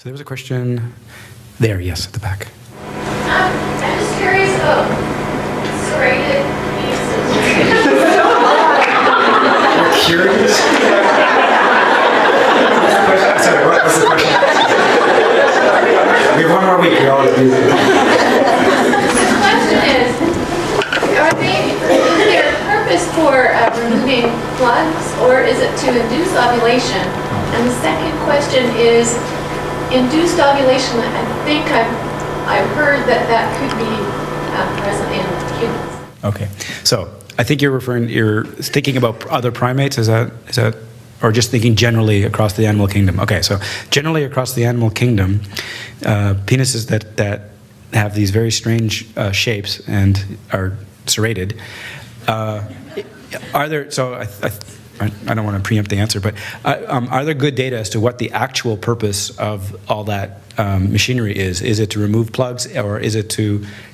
So there was a question there, yes, at the back. I'm just curious about serrated penises. You're curious? Sorry, what was the question? We have one more week. We all have to do The question is there a purpose for removing plugs, or is it to induce ovulation? And the second question is, induced ovulation, I think I've heard that could be present in humans. Okay, so I think you're thinking about other primates, is that, or just thinking generally across the animal kingdom? Okay, so generally across the animal kingdom, penises that have these very strange shapes and are serrated, are there, so I don't want to preempt the answer, but are there good data as to what the actual purpose of all that machinery is? Is it to remove plugs, or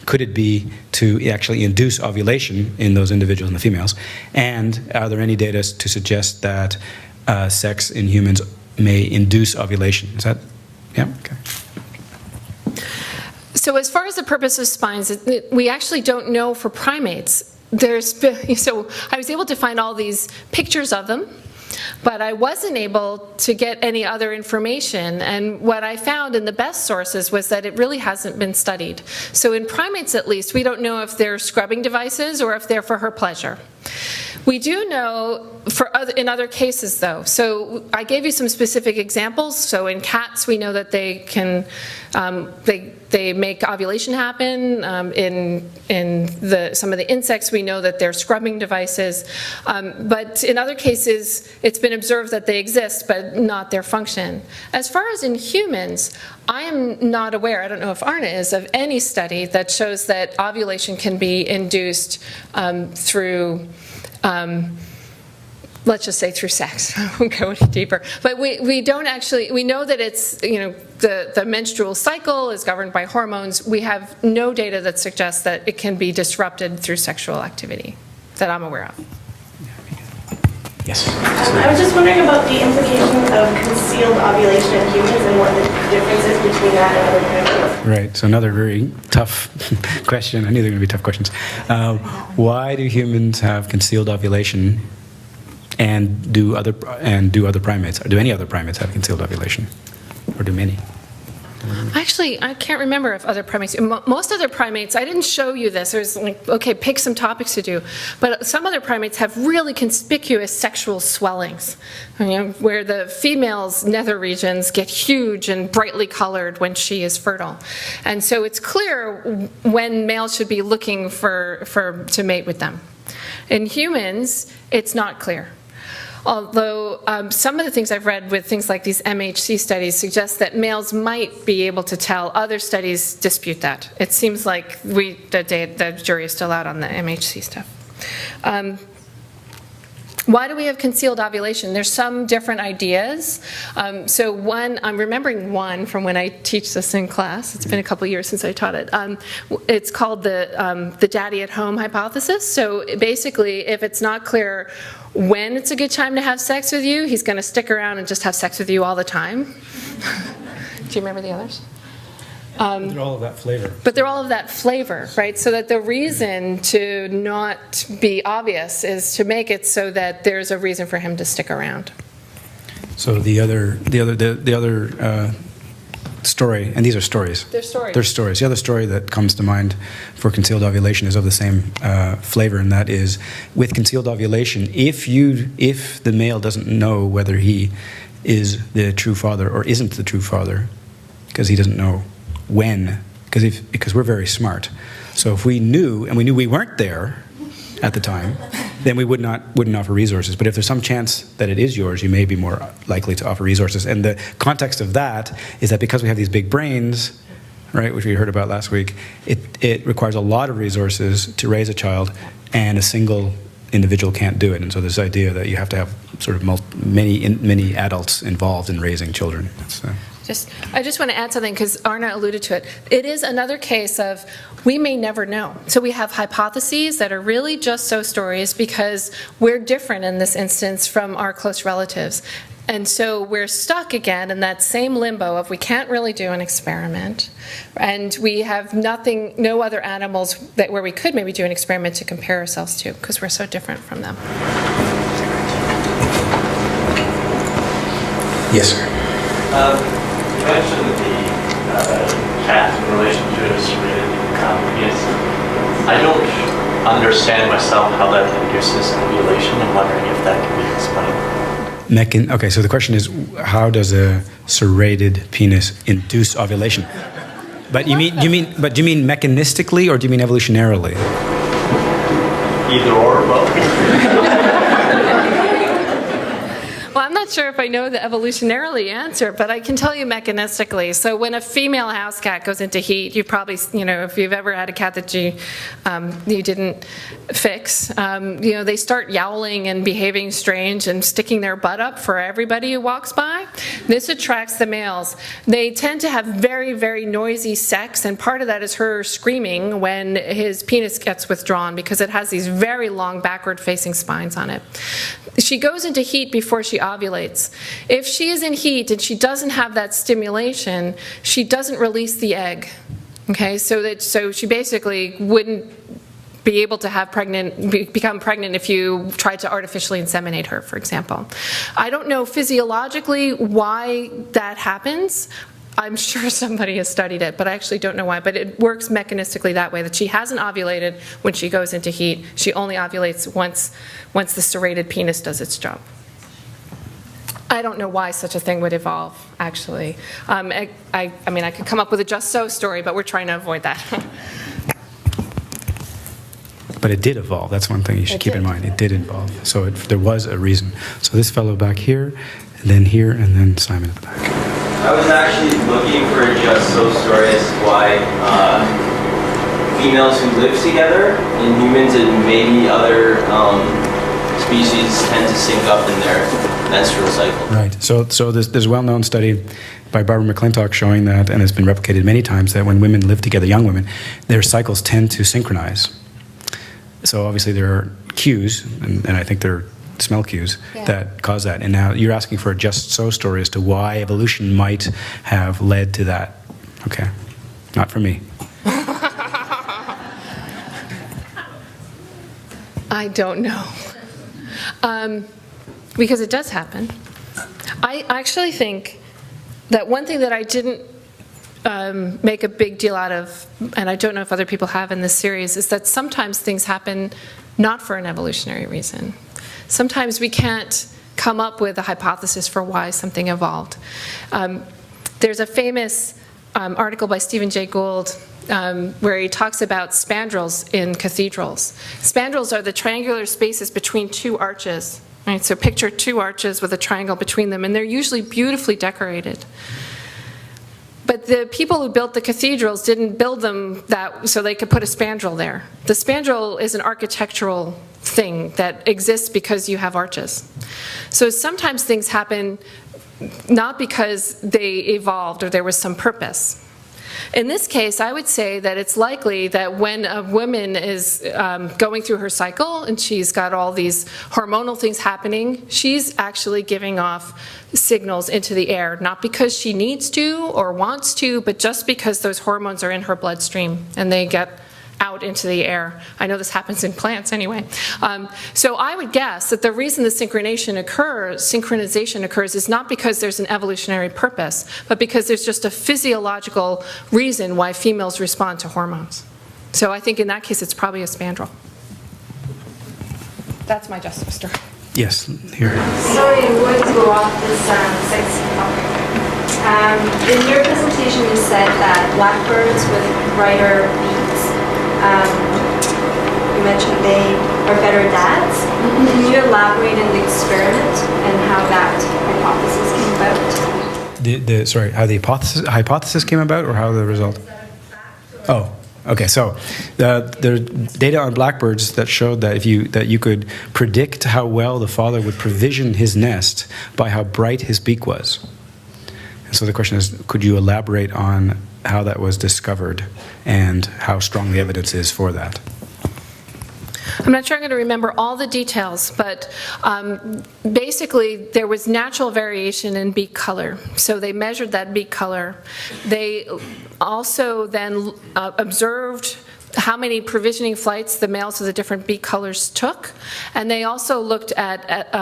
could it be to actually induce ovulation in those individuals, in the females? And are there any data to suggest that sex in humans may induce ovulation? Is that, yeah, okay. So as far as the purpose of spines, we actually don't know for primates. So I was able to find all these pictures of them, but I wasn't able to get any other information. And what I found in the best sources was that it really hasn't been studied. So in primates, at least, we don't know if they're scrubbing devices or if they're for her pleasure. We do know in other cases, though. So I gave you some specific examples. So in cats, we know that they can they make ovulation happen. In some of the insects, we know that they're scrubbing devices. But in other cases, it's been observed that they exist, but not their function. As far as in humans, I am not aware, I don't know if Arna is, of any study that shows that ovulation can be induced through let's just say through sex. I won't go any deeper. But we don't actually, we know that it's, the menstrual cycle is governed by hormones. We have no data that suggests that it can be disrupted through sexual activity that I'm aware of. Yes. I was just wondering about the implications of concealed ovulation in humans and what the difference is between that and other primates. Right, so another very tough question. I knew they were going to be tough questions. Why do humans have concealed ovulation, and do other primates, or do any other primates have concealed ovulation, or do many? Actually, I can't remember if other primates, most other primates, I didn't show you this, there's like, okay, pick some topics to do, but some other primates have really conspicuous sexual swellings, where the female's nether regions get huge and brightly colored when she is fertile. And so it's clear when males should be looking to mate with them. In humans, it's not clear. Although some of the things I've read with things like these MHC studies suggest that males might be able to tell. Other studies dispute that. It seems like the jury is still out on the MHC stuff. Why do we have concealed ovulation? There's some different ideas. So one, I'm remembering one from when I teach this in class. It's been a couple years since I taught it. It's called the daddy at home hypothesis. So basically, if it's not clear when it's a good time to have sex with you, he's going to stick around and just have sex with you all the time. Do you remember the others? They're all of that flavor. But they're all of that flavor, right? So that the reason to not be obvious is to make it so that there's a reason for him to stick around. So the other story, and these are stories. They're stories. They're stories. The other story that comes to mind for concealed ovulation is of the same flavor, and that is with concealed ovulation, if the male doesn't know whether he is the true father or isn't the true father, because he doesn't know when, because we're very smart. So if we knew, and we knew we weren't there at the time, then we wouldn't offer resources. But if there's some chance that it is yours, you may be more likely to offer resources. And the context of that is that because we have these big brains, right, which we heard about last week, it requires a lot of resources to raise a child, and a single individual can't do it. And so this idea that you have to have sort of many adults involved in raising children. I just want to add something, because Arna alluded to it. It is another case of we may never know. So we have hypotheses that are really just so stories because we're different in this instance from our close relatives. And so we're stuck again in that same limbo of we can't really do an experiment, and we have nothing, no other animals that where we could maybe do an experiment to compare ourselves to, because we're so different from them. Yes, sir. You mentioned the cat in relation to a serrated penis. I don't understand myself how that induces ovulation. I'm wondering if that can be explained. Okay, so the question is, how does a serrated penis induce ovulation? But do you mean mechanistically, or do you mean evolutionarily? Either or both. Well, I'm not sure if I know the evolutionarily answer, but I can tell you mechanistically. So when a female house cat goes into heat, you probably, if you've ever had a cat that you didn't fix, they start yowling and behaving strange and sticking their butt up for everybody who walks by. This attracts the males. They tend to have very, very noisy sex, and part of that is her screaming when his penis gets withdrawn, because it has these very long backward-facing spines on it. She goes into heat before she ovulates. If she is in heat and she doesn't have that stimulation, she doesn't release the egg. Okay, so she basically wouldn't be able to become pregnant if you tried to artificially inseminate her, for example. I don't know physiologically why that happens. I'm sure somebody has studied it, but I actually don't know why. But it works mechanistically that way, that she hasn't ovulated when she goes into heat. She only ovulates once the serrated penis does its job. I don't know why such a thing would evolve, actually. I could come up with a just so story, but we're trying to avoid that. But it did evolve. That's one thing you should keep in mind. It did evolve. So there was a reason. So this fellow back here, and then Simon at the back. I was actually looking for a just so story as to why females who live together in humans and maybe other species tend to sync up in their menstrual cycle. Right. So there's a well-known study by Barbara McClintock showing that, and it's been replicated many times, that when women live together, young women, their cycles tend to synchronize. So obviously there are cues, and I think there are smell cues that cause that. And now you're asking for a just so story as to why evolution might have led to that. Okay. Not for me. I don't know. Because it does happen. I actually think that one thing that I didn't make a big deal out of, and I don't know if other people have in this series, is that sometimes things happen not for an evolutionary reason. Sometimes we can't come up with a hypothesis for why something evolved. There's a famous article by Stephen Jay Gould where he talks about spandrels in cathedrals. Spandrels are the triangular spaces between two arches. Right? So picture two arches with a triangle between them, and they're usually beautifully decorated. But the people who built the cathedrals didn't build them so they could put a spandrel there. The spandrel is an architectural thing that exists because you have arches. So sometimes things happen not because they evolved or there was some purpose. In this case, I would say that it's likely that when a woman is going through her cycle and she's got all these hormonal things happening, she's actually giving off signals into the air, not because she needs to or wants to, but just because those hormones are in her bloodstream and they get out into the air. I know this happens in plants anyway. So I would guess that the reason the synchronization occurs is not because there's an evolutionary purpose, but because there's just a physiological reason why females respond to hormones. So I think in that case it's probably a spandrel. That's my justice story. Yes, here. Sorry, I'm going to go off this sex topic. In your presentation you said that blackbirds with brighter beaks, you mentioned they are better dads. Can you elaborate on the experiment and how that hypothesis came about? Sorry, how the hypothesis came about, or how the result? Oh, okay. So there's data on blackbirds that showed that that you could predict how well the father would provision his nest by how bright his beak was. And so the question is, could you elaborate on how that was discovered and how strong the evidence is for that? I'm not sure I'm going to remember all the details, but basically there was natural variation in beak color. So they measured that beak color. They also then observed how many provisioning flights the males of the different beak colors took, and they also looked at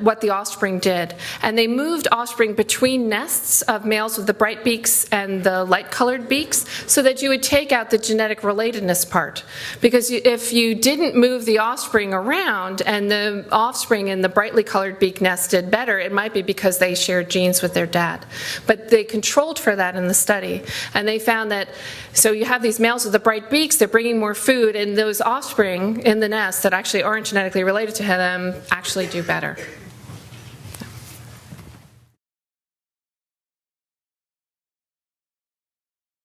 what the offspring did. And they moved offspring between nests of males with the bright beaks and the light-colored beaks so that you would take out the genetic relatedness part. Because if you didn't move the offspring around and the offspring in the brightly colored beak nest did better, it might be because they shared genes with their dad. But they controlled for that in the study, and they found that, so you have these males with the bright beaks, they're bringing more food, and those offspring in the nest that actually aren't genetically related to them actually do better.